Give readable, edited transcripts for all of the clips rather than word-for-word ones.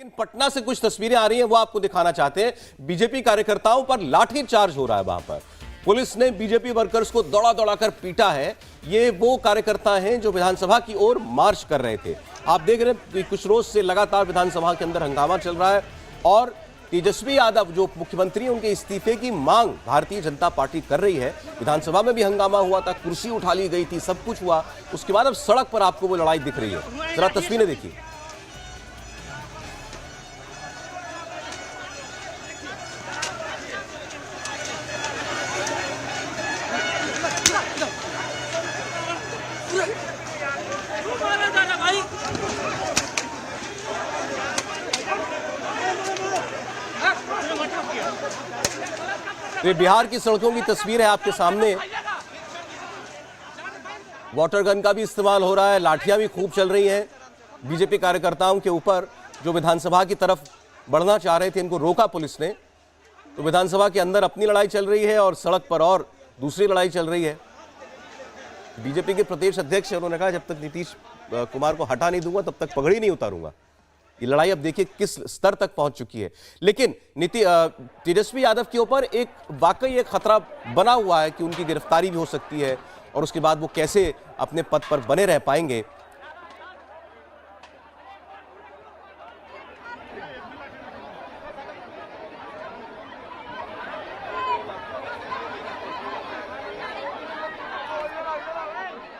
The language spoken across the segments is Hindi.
लेकिन पटना से कुछ तस्वीरें आ रही हैं, वो आपको दिखाना चाहते हैं। बीजेपी कार्यकर्ताओं पर लाठी चार्ज हो रहा है। वहां पर पुलिस ने बीजेपी वर्कर्स को दौड़ा दौड़ाकर पीटा है। ये वो कार्यकर्ता हैं जो विधानसभा की ओर मार्च कर रहे थे। आप देख रहे हैं कि कुछ रोज से लगातार विधानसभा के अंदर हंगामा चल रहा है और तेजस्वी यादव जो मुख्यमंत्री, उनके इस्तीफे की मांग भारतीय जनता पार्टी कर रही है। विधानसभा में भी हंगामा हुआ था, कुर्सी उठा ली गई थी, सब कुछ हुआ। उसके बाद अब सड़क पर आपको वो लड़ाई दिख रही है। जरा तस्वीरें देखिए। ये बिहार की सड़कों की तस्वीर है आपके सामने। वाटर गन का भी इस्तेमाल हो रहा है, लाठियां भी खूब चल रही हैं। बीजेपी कार्यकर्ताओं के ऊपर जो विधानसभा की तरफ बढ़ना चाह रहे थे, इनको रोका पुलिस ने। तो विधानसभा के अंदर अपनी लड़ाई चल रही है और सड़क पर और दूसरी लड़ाई चल रही है। बीजेपी के प्रदेश अध्यक्ष है, उन्होंने कहा जब तक नीतीश कुमार को हटा नहीं दूंगा तब तक पगड़ी नहीं उतारूंगा। ये लड़ाई अब देखिए किस स्तर तक पहुंच चुकी है। लेकिन तेजस्वी यादव के ऊपर एक वाकई एक खतरा बना हुआ है कि उनकी गिरफ्तारी भी हो सकती है और उसके बाद वो कैसे अपने पद पर बने रह पाएंगे।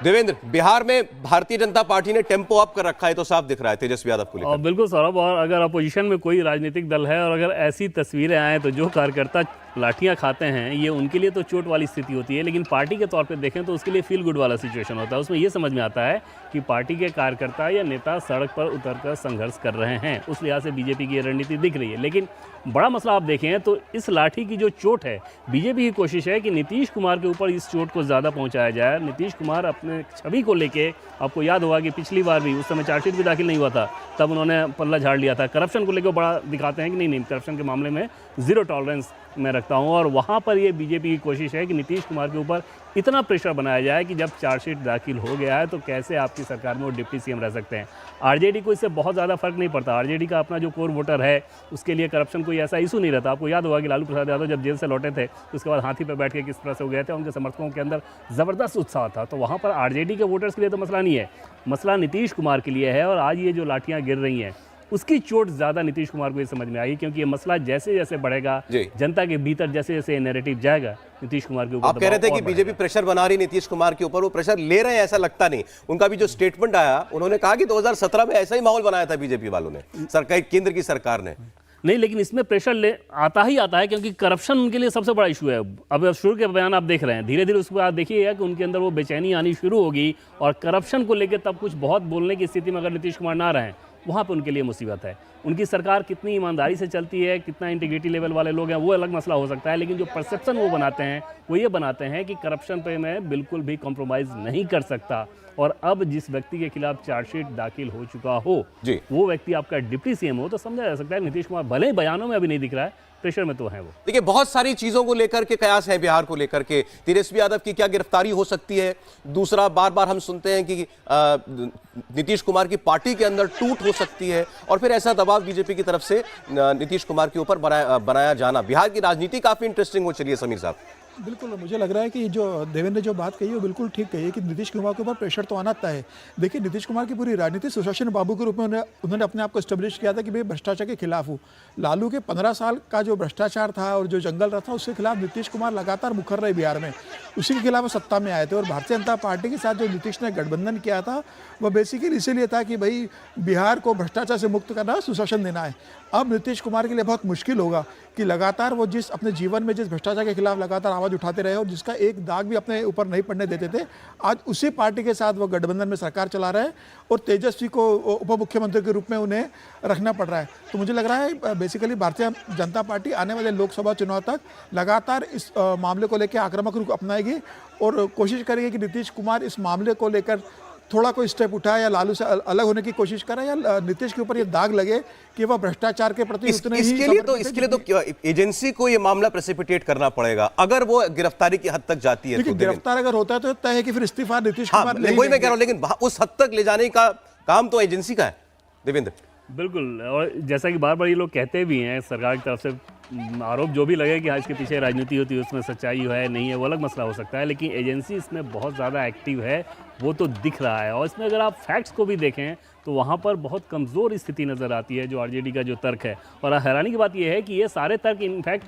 देवेंद्र, बिहार में भारतीय जनता पार्टी ने टेम्पो अप कर रखा है, तो साफ दिख रहा है तेजस्वी यादव को लेकर। बिल्कुल सौरभ, और अगर अपोजिशन में कोई राजनीतिक दल है और अगर ऐसी तस्वीरें आए तो जो कार्यकर्ता लाठियां खाते हैं, ये उनके लिए तो चोट वाली स्थिति होती है, लेकिन पार्टी के तौर पे देखें तो उसके लिए फील गुड वाला सिचुएशन होता है। उसमें ये समझ में आता है कि पार्टी के कार्यकर्ता या नेता सड़क पर उतरकर संघर्ष कर रहे हैं। उस लिहाज से बीजेपी की रणनीति दिख रही है। लेकिन बड़ा मसला आप देखें तो इस लाठी की जो चोट है, बीजेपी की कोशिश है कि नीतीश कुमार के ऊपर इस चोट को ज़्यादा पहुँचाया जाए। नीतीश कुमार अपने छवि को लेके, आपको याद होगा कि पिछली बार भी उस समय चार्जशीट भी दाखिल नहीं हुआ था, तब उन्होंने पल्ला झाड़ लिया था। करप्शन को लेकर बड़ा दिखाते हैं कि नहीं, करप्शन के मामले में ज़ीरो टॉलरेंस मैं रखता हूं। और वहां पर ये बीजेपी की कोशिश है कि नीतीश कुमार के ऊपर इतना प्रेशर बनाया जाए कि जब चार्जशीट दाखिल हो गया है तो कैसे आपकी सरकार में वो डिप्टी सीएम रह सकते हैं। आरजेडी को इससे बहुत ज़्यादा फर्क नहीं पड़ता। आरजेडी का अपना जो कोर वोटर है, उसके लिए करप्शन कोई ऐसा इशू नहीं रहता। आपको याद होगा कि लालू प्रसाद यादव जब जेल से लौटे थे, उसके बाद हाथी पर बैठ के किस तरह से हो गए थे, उनके समर्थकों के अंदर ज़बरदस्त उत्साह था। तो वहाँ पर आरजेडी के वोटर्स के लिए तो मसला नहीं है, मसला नीतीश कुमार के लिए है। और आज ये जो लाठियाँ गिर रही हैं, उसकी चोट ज्यादा नीतीश कुमार को ये समझ में आई, क्योंकि ये मसला जैसे जैसे बढ़ेगा, जनता के भीतर जैसे जैसे नैरेटिव जाएगा नीतीश कुमार के ऊपर। आप कह रहे थे कि बीजेपी प्रेशर बना रही नीतीश कुमार के ऊपर, वो प्रेशर ले रहे हैं ऐसा लगता नहीं। उनका भी जो स्टेटमेंट आया, उन्होंने कहा कि 2017 में ऐसा ही माहौल बनाया था बीजेपी वालों ने, सरकार, केंद्र की सरकार ने। नहीं, लेकिन इसमें प्रेशर आता है क्योंकि करप्शन उनके लिए सबसे बड़ा इशू है। अब शुरू के बयान आप देख रहे हैं, धीरे धीरे उसके बाद देखिएगा कि उनके अंदर वो बेचैनी आनी शुरू होगी और करप्शन को लेकर तब कुछ बहुत बोलने की स्थिति में अगर नीतीश कुमार ना रहें, वहाँ पे उनके लिए मुसीबत है। उनकी सरकार कितनी ईमानदारी से चलती है, कितना इंटीग्रिटी लेवल वाले लोग हैं, वो अलग मसला हो सकता है। लेकिन जो परसेप्शन वो बनाते हैं, वो ये बनाते हैं कि करप्शन पे मैं बिल्कुल भी कॉम्प्रोमाइज़ नहीं कर सकता। और अब जिस व्यक्ति के खिलाफ चार्जशीट दाखिल हो चुका हो, वो व्यक्ति आपका डिप्टी सीएम हो, तो समझा जा सकता है नीतीश कुमार भले ही बयानों में अभी नहीं दिख रहा है, प्रेशर में तो है वो। देखिए, बहुत सारी चीजों को लेकर के कयास है बिहार को लेकर के। तेजस्वी यादव की क्या गिरफ्तारी हो सकती है? दूसरा, बार बार हम सुनते हैं कि नीतीश कुमार की पार्टी के अंदर टूट हो सकती है और फिर ऐसा दबाव बीजेपी की तरफ से नीतीश कुमार के ऊपर बनाया जाना। बिहार की राजनीति काफी इंटरेस्टिंग हो चली है समीर साहब। बिल्कुल, मुझे लग रहा है कि जो देवेंद्र ने जो बात कही है वो बिल्कुल ठीक कही है कि नीतीश कुमार के ऊपर प्रेशर तो आना तय है। देखिए, नीतीश कुमार की पूरी राजनीति सुशासन बाबू के रूप में उन्होंने अपने आप को एस्टेब्लिश किया था कि भाई भ्रष्टाचार के खिलाफ हूँ। लालू के 15 साल का जो भ्रष्टाचार था और जो जंगल रहा था, उसके खिलाफ नीतीश कुमार लगातार मुखर रहे बिहार में। उसी के खिलाफ सत्ता में आए थे और भारतीय जनता पार्टी के साथ जो नीतीश ने गठबंधन किया था, वह बेसिकली इसीलिए था कि भाई बिहार को भ्रष्टाचार से मुक्त करना, सुशासन देना है। अब नीतीश कुमार के लिए बहुत मुश्किल होगा कि लगातार वो जिस अपने जीवन में जिस भ्रष्टाचार के खिलाफ लगातार आवाज़ उठाते रहे और जिसका एक दाग भी अपने ऊपर नहीं पड़ने देते थे, आज उसी पार्टी के साथ वो गठबंधन में सरकार चला रहे हैं और तेजस्वी को उप मुख्यमंत्री के रूप में उन्हें रखना पड़ रहा है। तो मुझे लग रहा है बेसिकली भारतीय जनता पार्टी आने वाले लोकसभा चुनाव तक लगातार इस मामले को लेकर आक्रामक रुख अपनाएगी और कोशिश करेगी कि नीतीश कुमार इस मामले को लेकर थोड़ा कोई स्टेप उठाए या लालू से अलग होने की कोशिश करे या नीतीश के ऊपर ये दाग लगे कि वह भ्रष्टाचार के प्रति इसके लिए तो एजेंसी को ये मामला प्रेसिपिटेट करना पड़ेगा अगर वो गिरफ्तारी की हद तक जाती है। देखिए, गिरफ्तार अगर होता है तो तय है कि फिर इस्तीफा नीतीश कुमार वही मैं कह रहा हूं, लेकिन उस हद तक ले जाने का काम तो एजेंसी का है। देवेंद्र, बिल्कुल, और जैसा कि बार बार ये लोग कहते भी हैं सरकार की तरफ से, आरोप जो भी लगे कि हाँ इसके पीछे राजनीति होती है, उसमें सच्चाई है नहीं है वो अलग मसला हो सकता है, लेकिन एजेंसी इसमें बहुत ज़्यादा एक्टिव है, वो तो दिख रहा है। और इसमें अगर आप फैक्ट्स को भी देखें तो वहाँ पर बहुत कमज़ोर स्थिति नज़र आती है जो आरजेडी का जो तर्क है। और हैरानी की बात यह है कि ये सारे तर्क इनफैक्ट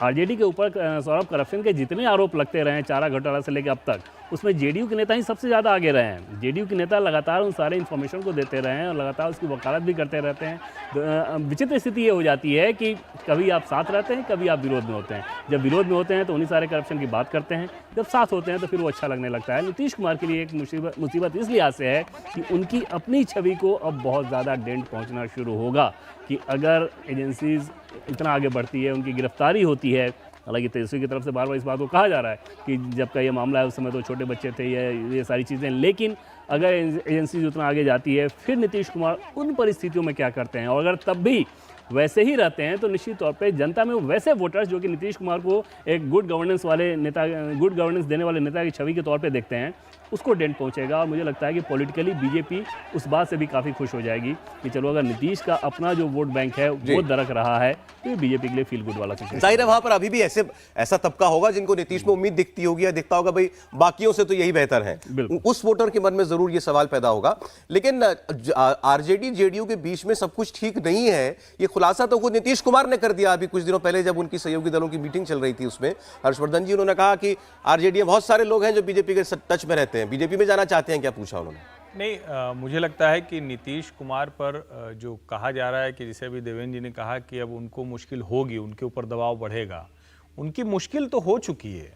आरजेडी के ऊपर सौरभ करप्शन के जितने आरोप लगते रहे हैं चारा घोटाला से लेकर अब तक, उसमें जेडीयू के नेता ही सबसे ज़्यादा आगे रहे हैं। जेडीयू के नेता लगातार उन सारे इन्फॉर्मेशन को देते रहे हैं और लगातार उसकी वकालत भी करते रहते हैं। विचित्र स्थिति ये हो जाती है कि कभी आप साथ रहते हैं, कभी आप विरोध में होते हैं। जब विरोध में होते हैं तो उन्हीं सारे करप्शन की बात करते हैं, जब साथ होते हैं तो फिर वो अच्छा लगने लगता है। नीतीश कुमार के लिए एक मुसीबत इस लिहाज से है कि उनकी अपनी छवि को अब बहुत ज़्यादा डेंट पहुँचना शुरू होगा कि अगर एजेंसीज इतना आगे बढ़ती है, उनकी गिरफ्तारी होती है। हालांकि तेजस्वी की तरफ से बार बार इस बात को कहा जा रहा है कि जब का ये मामला है उस समय तो छोटे बच्चे थे, ये सारी चीज़ें, लेकिन अगर एजेंसी उतना आगे जाती है फिर नीतीश कुमार उन परिस्थितियों में क्या करते हैं, और अगर तब भी वैसे ही रहते हैं तो निश्चित तौर पे जनता में वैसे वोटर्स जो कि नीतीश कुमार को एक गुड गवर्नेंस वाले नेता, गुड गवर्नेंस देने वाले नेता की छवि के तौर पे देखते हैं, उसको डेंट पहुंचेगा। और मुझे लगता है कि पॉलिटिकली बीजेपी उस बात से भी काफ़ी खुश हो जाएगी कि चलो अगर नीतीश का अपना जो वोट बैंक है वो दरक रहा है तो ये बीजेपी के लिए फील गुड वाला सिचुएशन। जाहिर है वहां पर अभी भी ऐसा तबका होगा जिनको नीतीश में उम्मीद दिखती होगी या दिखता होगा भाई बाकियों से तो यही बेहतर है, उस वोटर के मन में जरूर ये सवाल पैदा होगा। लेकिन आरजेडी जेडीयू के बीच में सब कुछ ठीक नहीं है, ये खुलासा तो खुद नीतीश कुमार ने कर दिया अभी कुछ दिनों पहले जब उनकी सहयोगी दलों की मीटिंग चल रही थी। उसमें हर्षवर्धन जी उन्होंने कहा कि आरजेडी में बहुत सारे लोग हैं जो बीजेपी के टच में रहते हैं, बीजेपी में जाना चाहते हैं, क्या पूछा उन्होंने? नहीं, मुझे लगता है कि नीतीश कुमार पर जो कहा जा रहा है कि जैसे अभी देवेंद्र जी ने कहा कि अब उनको मुश्किल होगी, उनके ऊपर दबाव बढ़ेगा, उनकी मुश्किल तो हो चुकी है।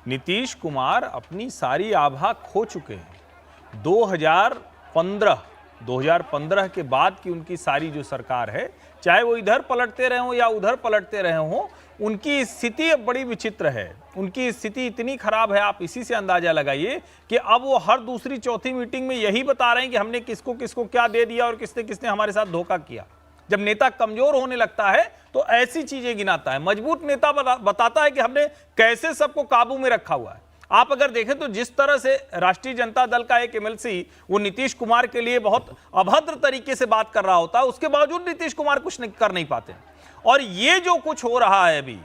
नीतीश कुमार अपनी सारी आभा खो चुके हैं। 2015 के बाद की उनकी सारी जो सरकार है, चाहे वो इधर पलटते रहे हों या उधर पलटते रहे हों, उनकी स्थिति अब बड़ी विचित्र है। उनकी स्थिति इतनी खराब है, आप इसी से अंदाजा लगाइए कि अब वो हर दूसरी चौथी मीटिंग में यही बता रहे हैं कि हमने किसको किसको क्या दे दिया और किसने किसने हमारे साथ धोखा किया। जब नेता कमजोर होने लगता है तो ऐसी चीजें गिनाता है। मजबूत नेता बताता है कि हमने कैसे सबको काबू में रखा हुआ है। आप अगर देखें तो जिस तरह से राष्ट्रीय जनता दल का एक एमएलसी वो नीतीश कुमार के लिए बहुत अभद्र तरीके से बात कर रहा होता है, उसके बावजूद नीतीश कुमार कुछ नहीं कर नहीं पाते। और ये जो कुछ हो रहा है अभी,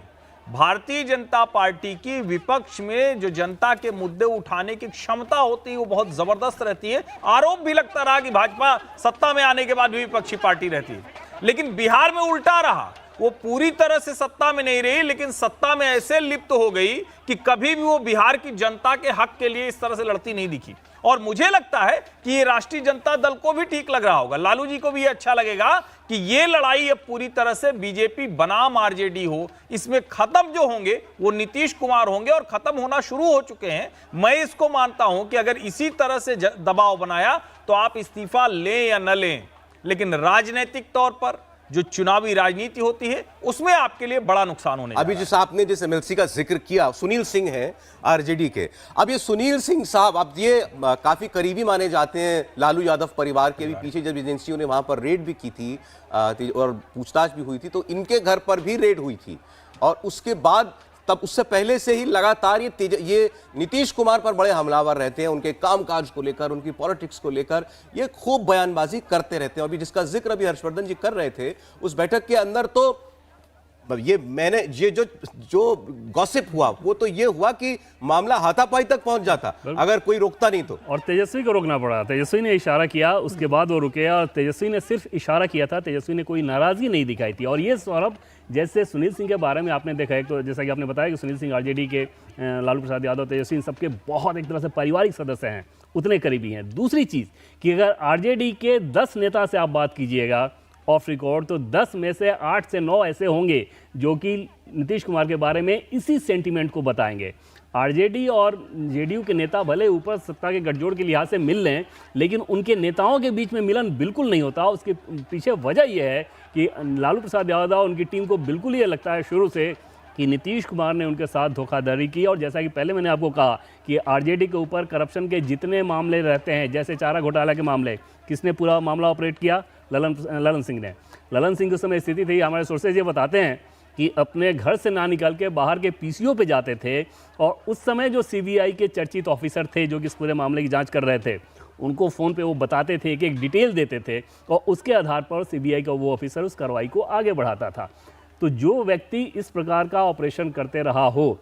भारतीय जनता पार्टी की विपक्ष में जो जनता के मुद्दे उठाने की क्षमता होती है वो बहुत जबरदस्त रहती है। आरोप भी लगता रहा कि भाजपा सत्ता में आने के बाद भी विपक्षी पार्टी रहती है, लेकिन बिहार में उल्टा रहा। वो पूरी तरह से सत्ता में नहीं रही, लेकिन सत्ता में ऐसे लिप्त हो गई कि कभी भी वो बिहार की जनता के हक के लिए इस तरह से लड़ती नहीं दिखी। और मुझे लगता है कि ये राष्ट्रीय जनता दल को भी ठीक लग रहा होगा, लालू जी को भी ये अच्छा लगेगा कि ये लड़ाई अब पूरी तरह से बीजेपी बनाम आरजेडी हो। इसमें खत्म जो होंगे वो नीतीश कुमार होंगे और खत्म होना शुरू हो चुके हैं। मैं इसको मानता हूं कि अगर इसी तरह से दबाव बनाया तो आप इस्तीफा लें या न लें, लेकिन राजनीतिक तौर पर जो चुनावी राजनीति होती है उसमें आपके लिए बड़ा नुकसान होने अभी जिस आपने जिस एमएलसी का जिक्र किया, सुनील सिंह हैं आरजेडी के। अब ये सुनील सिंह साहब, अब ये काफी करीबी माने जाते हैं लालू यादव परिवार के। भी पीछे जब एजेंसियों ने वहां पर रेड भी की थी और पूछताछ भी हुई थी तो इनके घर पर भी रेड हुई थी, और उसके बाद तब उससे पहले से ही लगातार ये नीतीश कुमार पर बड़े हमलावर रहते हैं, उनके कामकाज को लेकर, उनकी पॉलिटिक्स को लेकर ये खूब बयानबाजी करते रहते हैं। अभी जिसका जिक्र अभी हर्षवर्धन जी कर रहे थे, उस बैठक के अंदर तो ये जो गॉसिप हुआ वो तो ये हुआ कि मामला हाथापाई तक पहुंच जाता अगर कोई रोकता नहीं तो। और तेजस्वी को रोकना पड़ा। तेजस्वी ने इशारा किया, उसके बाद वो रुके, और तेजस्वी ने सिर्फ इशारा किया था, तेजस्वी ने कोई नाराजगी नहीं दिखाई थी। और ये सौरभ, जैसे सुनील सिंह के बारे में आपने देखा, एक तो जैसा कि आपने बताया कि सुनील सिंह आरजेडी के, लालू प्रसाद यादव, तेजस्वी, सबके बहुत एक तरह से पारिवारिक सदस्य हैं, उतने करीबी हैं। दूसरी चीज़ कि अगर आरजेडी के 10 नेता से आप बात कीजिएगा ऑफ रिकॉर्ड तो 10 में से 8 से 9 ऐसे होंगे जो कि नीतीश कुमार के बारे में इसी सेंटीमेंट को बताएंगे। आरजेडी और जेडीयू के नेता भले ऊपर सत्ता के गठजोड़ के लिहाज से मिल लें, लेकिन उनके नेताओं के बीच में मिलन बिल्कुल नहीं होता। उसके पीछे वजह यह है कि लालू प्रसाद यादव, उनकी टीम को बिल्कुल ये लगता है शुरू से कि नीतीश कुमार ने उनके साथ धोखाधड़ी की। और जैसा कि पहले मैंने आपको कहा कि आरजेडी के ऊपर करप्शन के जितने मामले रहते हैं, जैसे चारा घोटाला के मामले, किसने पूरा मामला ऑपरेट किया? ललन सिंह ने। ललन सिंह उस समय स्थिति थी, हमारे सोर्सेज ये बताते हैं कि अपने घर से ना निकल के बाहर के पीसीओ पे जाते थे, और उस समय जो सीबीआई के चर्चित ऑफिसर थे जो कि इस पूरे मामले की जांच कर रहे थे, उनको फ़ोन पे वो बताते थे, एक डिटेल देते थे और उसके आधार पर सीबीआई का वो ऑफिसर उस कार्रवाई को आगे बढ़ाता था। तो जो व्यक्ति इस प्रकार का ऑपरेशन करते रहा हो,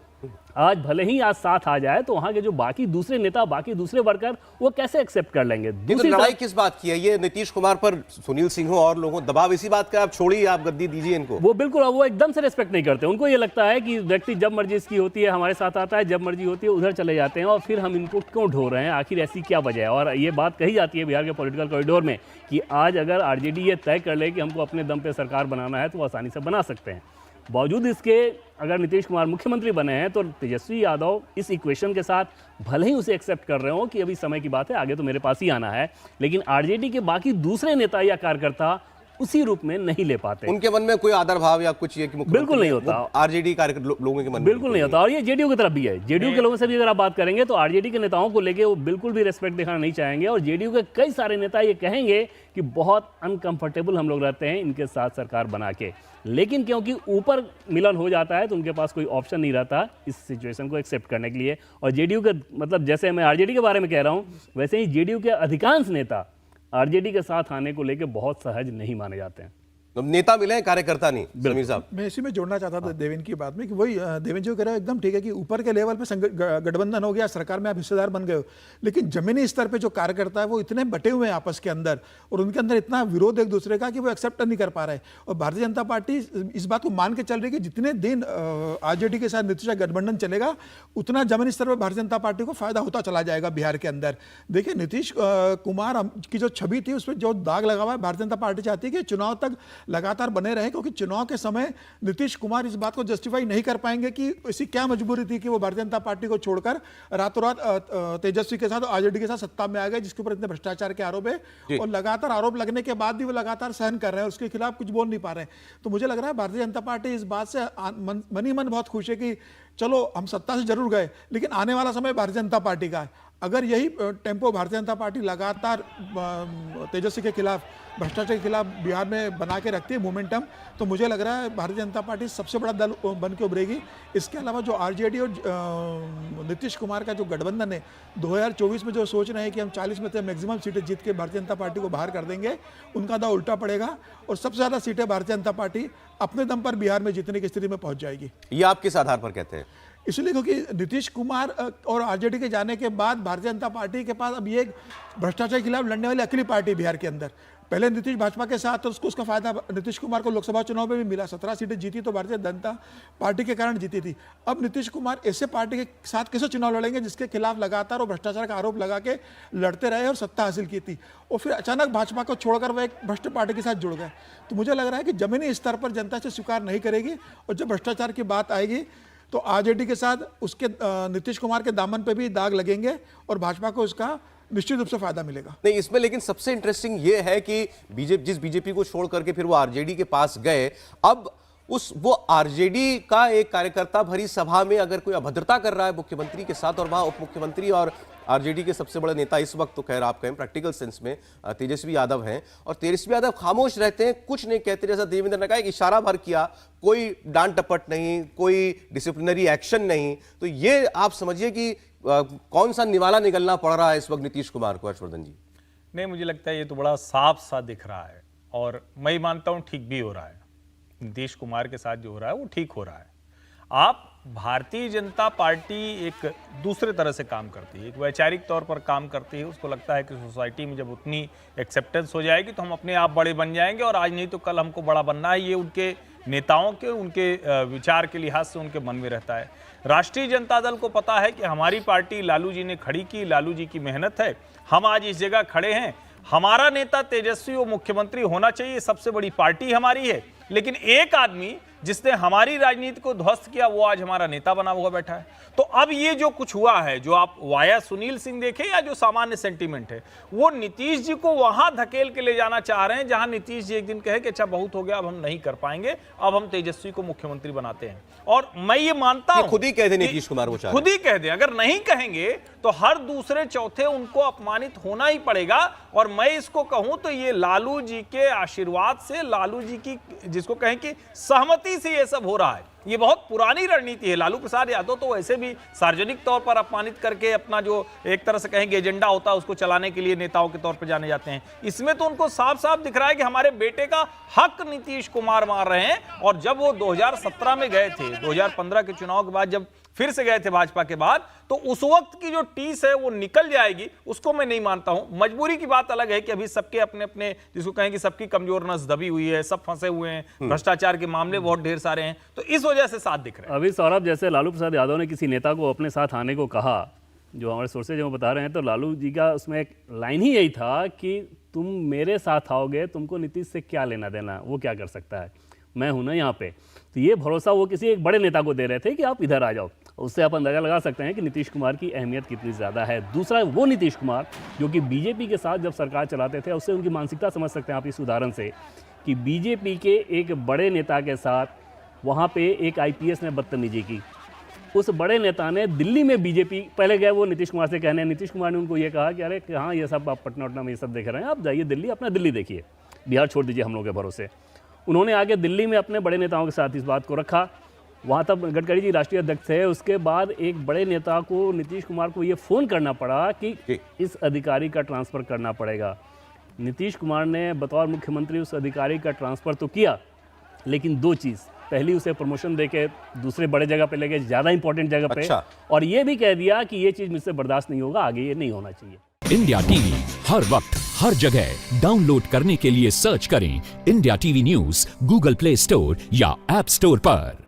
आज भले ही आज साथ आ जाए, तो वहां के जो बाकी दूसरे नेता, बाकी दूसरे वर्कर, वो कैसे एक्सेप्ट कर लेंगे? ये तो लड़ाई किस बात की है? ये नीतीश कुमार पर सुनील सिंह और लोगों दबाव इसी बात का, आप छोड़िए, आप गद्दी दीजिए इनको। वो बिल्कुल, वो एकदम से रिस्पेक्ट नहीं करते। उनको ये लगता है कि व्यक्ति जब मर्जी इसकी होती है हमारे साथ आता है, जब मर्जी होती है उधर चले जाते हैं, और फिर हम इनको क्यों ढो रहे हैं, आखिर ऐसी क्या वजह है? और ये बात कही जाती है बिहार के पॉलिटिकल कॉरिडोर में कि आज अगर आरजेडी ये तय कर ले कि हमको अपने दम पे सरकार बनाना है तो वो आसानी से बना सकते हैं। बावजूद इसके अगर नीतीश कुमार मुख्यमंत्री बने हैं तो तेजस्वी यादव इस इक्वेशन के साथ भले ही उसे एक्सेप्ट कर रहे हो कि अभी समय की बात है, आगे तो मेरे पास ही आना है, लेकिन आरजेडी के बाकी दूसरे नेता या कार्यकर्ता उसी रूप में नहीं ले पाते। उनके मन में कोई आदर भाव या कुछ ये कि बिल्कुल नहीं होता। आरजेडी कार्यकर्ता लोगों के मन में बिल्कुल नहीं होता। और ये जेडीयू की तरफ भी है। जेडीयू के लोगों से भी अगर आप बात करेंगे तो आरजेडी के नेताओं को लेके वो बिल्कुल भी रिस्पेक्ट दिखाना नहीं चाहेंगे, और जेडीयू के कई सारे नेता ये कहेंगे कि बहुत अनकंफर्टेबल हम लोग रहते हैं इनके साथ सरकार बना के, लेकिन क्योंकि ऊपर मिलन हो जाता है तो उनके पास कोई ऑप्शन नहीं रहता इस सिचुएशन को एक्सेप्ट करने के लिए। और जेडीयू के, मतलब जैसे मैं आरजेडी के बारे में कह रहा हूं, वैसे ही जेडीयू के अधिकांश नेता आरजेडी के साथ आने को लेकर बहुत सहज नहीं माने जाते हैं। नेता मिले, कार्यकर्ता नहीं। समीर साहब, मैं इसी में जोड़ना चाहता था देवेंद्र की बात में कि वही देवेंद्र जी कह रहे हैं एकदम ठीक है कि ऊपर के लेवल पे गठबंधन हो गया, सरकार में आप हिस्सेदार बन गए हो, लेकिन जमीनी स्तर पे जो कार्यकर्ता है वो इतने बटे हुए हैं आपस के अंदर, और उनके अंदर इतना विरोध एक दूसरे का कि वो एक्सेप्ट नहीं कर पा रहे। और भारतीय जनता पार्टी इस बात को मान के चल रही है कि जितने दिन आरजेडी के साथ नीतीश का गठबंधन चलेगा उतना जमीनी स्तर पर भारतीय जनता पार्टी को फायदा होता चला जाएगा बिहार के अंदर। देखिए, नीतीश कुमार की जो छवि थी उस पर जो दाग लगा हुआ है, भारतीय जनता पार्टी चाहती है कि चुनाव तक लगातार बने रहे, क्योंकि चुनाव के समय नीतीश कुमार इस बात को जस्टिफाई नहीं कर पाएंगे कि ऐसी क्या मजबूरी थी कि वो भारतीय जनता पार्टी को छोड़कर रातों रात तेजस्वी के साथ, आरजेडी के साथ सत्ता में आ गए, जिसके ऊपर इतने भ्रष्टाचार के आरोप है, और लगातार आरोप लगने के बाद भी वो लगातार सहन कर रहे हैं, उसके खिलाफ कुछ बोल नहीं पा रहे हैं। तो मुझे लग रहा है भारतीय जनता पार्टी इस बात से मन ही मन बहुत खुश है कि चलो हम सत्ता से जरूर गए, लेकिन आने वाला समय भारतीय जनता पार्टी का है। अगर यही टेम्पो भारतीय जनता पार्टी लगातार तेजस्वी के खिलाफ, भ्रष्टाचार के खिलाफ बिहार में बना के रखती है मोमेंटम, तो मुझे लग रहा है भारतीय जनता पार्टी सबसे बड़ा दल बन के उभरेगी। इसके अलावा जो आरजेडी और नीतीश कुमार का जो गठबंधन है 2024 में, जो सोच रहे हैं कि हम 40 में से मैक्सिमम सीटें जीत के भारतीय जनता पार्टी को बाहर कर देंगे, उनका दाव उल्टा पड़ेगा और सबसे ज़्यादा सीटें भारतीय जनता पार्टी अपने दम पर बिहार में जीतने की स्थिति में पहुंच जाएगी। ये आप किस आधार पर कहते हैं? इसलिए क्योंकि नीतीश कुमार और आरजेडी के जाने के बाद भारतीय जनता पार्टी के पास अब ये एक भ्रष्टाचार के खिलाफ लड़ने वाली अकेली पार्टी बिहार के अंदर। पहले नीतीश भाजपा के साथ, तो उसका फायदा नीतीश कुमार को लोकसभा चुनाव में भी मिला, 17 सीटें जीती तो भारतीय जनता पार्टी के कारण जीती थी। अब नीतीश कुमार ऐसे पार्टी के साथ कैसे चुनाव लड़ेंगे जिसके खिलाफ लगातार वो भ्रष्टाचार का आरोप लगा के लड़ते रहे और सत्ता हासिल की थी, और फिर अचानक भाजपा को छोड़कर वह एक भ्रष्ट पार्टी के साथ जुड़ गए। तो मुझे लग रहा है कि जमीनी स्तर पर जनता से स्वीकार नहीं करेगी, और जब भ्रष्टाचार की बात आएगी तो आरजेडी के साथ उसके नीतीश कुमार के दामन पे भी दाग लगेंगे और भाजपा को इसका निश्चित रूप से फायदा मिलेगा। नहीं, इसमें लेकिन सबसे इंटरेस्टिंग ये है कि जिस बीजेपी को छोड़ करके फिर वो आरजेडी के पास गए, अब वो आरजेडी का एक कार्यकर्ता भरी सभा में अगर कोई अभद्रता कर रहा है मुख्यमंत्री के साथ, और वहां उप मुख्यमंत्री और आरजेडी के सबसे बड़े नेता इस वक्त तो खैर आप कहें प्रैक्टिकल सेंस में तेजस्वी यादव हैं, और तेजस्वी यादव खामोश रहते हैं, कुछ नहीं कहते, जैसा देवेंद्र ने कहा, एक इशारा भर किया, कोई डांट टपट नहीं, कोई डिसिप्लिनरी एक्शन नहीं। तो ये आप समझिए कि कौन सा निवाला निकलना पड़ रहा है इस वक्त नीतीश कुमार को, हर्षवर्धन जी? नहीं, मुझे लगता है ये तो बड़ा साफ सा दिख रहा है, और मैं मानता हूं ठीक भी हो रहा है। नीतीश कुमार के साथ जो हो रहा है वो ठीक हो रहा है। आप भारतीय जनता पार्टी एक दूसरे तरह से काम करती है, एक वैचारिक तौर पर काम करती है। उसको लगता है कि सोसाइटी में जब उतनी एक्सेप्टेंस हो जाएगी तो हम अपने आप बड़े बन जाएंगे, और आज नहीं तो कल हमको बड़ा बनना है। ये उनके नेताओं के, उनके विचार के लिहाज से उनके मन में रहता है। राष्ट्रीय जनता दल को पता है कि हमारी पार्टी लालू जी ने खड़ी की, लालू जी की मेहनत है, हम आज इस जगह खड़े हैं, हमारा नेता तेजस्वी वो मुख्यमंत्री होना चाहिए, सबसे बड़ी पार्टी हमारी है। लेकिन एक आदमी जिसने हमारी राजनीति को ध्वस्त किया वो आज हमारा नेता बना हुआ बैठा है। तो अब ये जो कुछ हुआ है, जो आप वाया सुनील सिंह देखें या जो सामान्य सेंटीमेंट है, वो नीतीश जी को वहां धकेल के ले जाना चाह रहे हैं जहां नीतीश जी एक दिन कहे कि अच्छा बहुत हो गया, अब हम नहीं कर पाएंगे, अब हम तेजस्वी को मुख्यमंत्री बनाते हैं। और मैं ये मानता हूं, खुद ही कह दे नीतीश कुमार, वो खुद ही कह दे, अगर नहीं कहेंगे तो हर दूसरे चौथे उनको अपमानित होना ही पड़ेगा। और मैं इसको कहूं तो ये लालू जी के आशीर्वाद से, लालू जी की जिसको कहें कि सहमति से ये सब हो रहा है। ये बहुत पुरानी रणनीति है। लालू प्रसाद यादव तो वैसे भी सार्वजनिक तौर पर अपमानित करके अपना जो एक तरह से कहेंगे एजेंडा होता है उसको चलाने के लिए नेताओं के तौर पर जाने जाते हैं। इसमें तो उनको साफ साफ दिख रहा है कि हमारे बेटे का हक नीतीश कुमार मार रहे हैं। और जब वो 2017 में गए थे, 2015 के चुनाव के बाद जब फिर से गए थे भाजपा के बाद, तो उस वक्त की जो टीस है वो निकल जाएगी, उसको मैं नहीं मानता हूं। मजबूरी की बात अलग है कि अभी सबके अपने अपने, जिसको कहें कि सबकी कमजोर नस दबी हुई है, सब फंसे हुए हैं, भ्रष्टाचार के मामले बहुत ढेर सारे हैं, तो इस वजह से साथ दिख रहे हैं। अभी सौरभ, जैसे लालू प्रसाद यादव ने किसी नेता को अपने साथ आने को कहा, जो हमारे सोर्सेज जो बता रहे हैं, तो लालू जी का उसमें एक लाइन ही यही था कि तुम मेरे साथ आओगे, तुमको नीतीश से क्या लेना देना, वो क्या कर सकता है, मैं हूं ना यहाँ पे। तो ये भरोसा वो किसी एक बड़े नेता को दे रहे थे कि आप इधर आ जाओ। उससे आप अंदाजा लगा सकते हैं कि नीतीश कुमार की अहमियत कितनी ज़्यादा है। दूसरा, वो नीतीश कुमार जो कि बीजेपी के साथ जब सरकार चलाते थे, उससे उनकी मानसिकता समझ सकते हैं आप इस उदाहरण से कि बीजेपी के एक बड़े नेता के साथ वहाँ पे एक आईपीएस ने बदतमीजी की। उस बड़े नेता ने दिल्ली में बीजेपी, पहले गए वो नीतीश कुमार से कहने, नीतीश कुमार ने उनको ये कहा कि अरे हाँ ये सब आप पटना उटना में ये सब देख रहे हैं, आप जाइए दिल्ली, अपना दिल्ली देखिए, बिहार छोड़ दीजिए हम लोग के भरोसे। उन्होंने आगे दिल्ली में अपने बड़े नेताओं के साथ इस बात को रखा। वहाँ तब गडकरी जी राष्ट्रीय अध्यक्ष थे। उसके बाद एक बड़े नेता को, नीतीश कुमार को ये फ़ोन करना पड़ा कि इस अधिकारी का ट्रांसफ़र करना पड़ेगा। नीतीश कुमार ने बतौर मुख्यमंत्री उस अधिकारी का ट्रांसफ़र तो किया, लेकिन दो चीज़, पहली उसे प्रमोशन देके दूसरे बड़े जगह पे ले गए, ज़्यादा इंपॉर्टेंट जगह पे, और ये भी कह दिया कि ये चीज़ मुझसे बर्दाश्त नहीं होगा, आगे ये नहीं होना चाहिए। इंडिया टीवी हर वक्त हर जगह डाउनलोड करने के लिए सर्च करें India TV news Google play store या ऐप स्टोर पर।